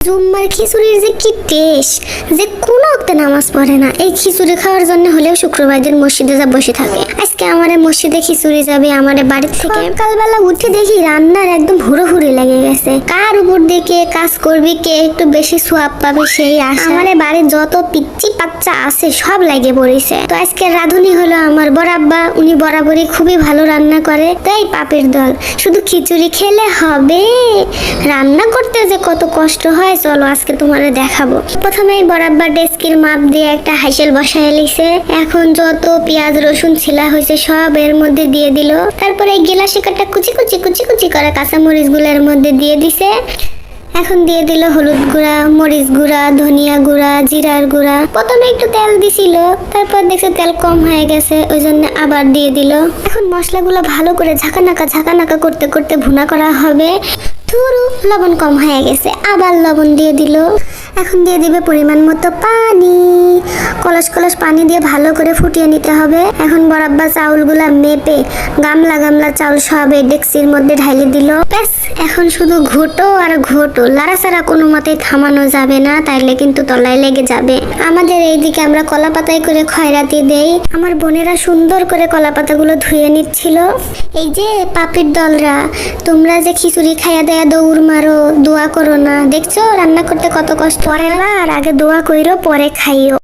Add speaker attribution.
Speaker 1: জুম্মার খিচুড়ির যে কি টেস্ট, যে কোনো একটা নামাজ পড়ে না এই খিচুড়ি খাওয়ার জন্য হলেও শুক্রবার দিন মসজিদে যা বসে থাকে। আজকে আমারে মসজিদে খিচুড়ি যাবে আমাদের বাড়ির থেকে। সকালবেলা উঠে দেখি রান্নার একদম হুড়োহুড়ি লেগে গেছে। কার উপর দিয়ে কে কাজ করবি, কে একটু বেশি সোয়াব পাবে সেই আশা। আমাদের বাড়ির যত পিচ্চি বাচ্চা আছে সব লাগে পড়েছে। তো আজকে রাঁধুনি হলো আমার বড় আব্বা, উনি বরাবরই খুবই ভালো রান্না করে। তাই পাপের দল, শুধু খিচুড়ি খেলে হবে? রান্না করতে যে কত কষ্ট হয় চলো আজকে তোমারে দেখাবো। প্রথমেই বরাবর ডেস্কির মাপ দিয়ে একটা হাইসেল বসায় লিছে। এখন যত পেঁয়াজ রসুন ছিলা হয়েছে সব এর মধ্যে দিয়ে দিল। তারপরে এই গিলাসে কাটা কুচি কুচি কুচি কুচি করে কাঁচামরিচ গুলোর মধ্যে দিয়ে দিছে। এখন দিয়ে দিল হলুদ গুঁড়া, মরিচ গুঁড়া, ধনিয়া গুঁড়া, জিরার গুঁড়া। প্রথমে একটু তেল দিছিল, তারপর দেখছে তেল কম হয়ে গেছে, ওই জন্য আবার দিয়ে দিল। এখন মশলাগুলো ভালো করে ঝাঁকানাকা করতে করতে ভুনা করা হবে। ধুরু লবণ কম হয়ে গেছে, আবার লবণ দিয়ে দিল। এখন দিয়ে দিবে পরিমাণ মতো পানি। কলস কলস পানি দিয়ে ভালো করে ফুটিয়ে নিতে হবে। এখন বরাব্বা চাউলগুলা মেপে গামলা গামলা চাউল সব এই ডেক্সির মধ্যে ঢাইলে দিল। ব্যাস, এখন শুধু ঘোটো আর ঘোটো, লাড়াচাড়া কোনো মতেই থামানো যাবে না, তাইলে কিন্তু তলায় লেগে যাবে। আমাদের এইদিকে আমরা কলা পাতায় করে খয়রাতি দেই। আমার বোনেরা সুন্দর করে কলা পাতাগুলো ধুয়ে নিচ্ছিল। এই যে পাপির দলরা, তোমরা যে খিচুড়ি খাইয়া দেয়া দৌড় মারো, দোয়া করো না। দেখছো রান্না করতে কত কষ্ট। পরের বার আগে দোয়া কইরো, পরে খাইও।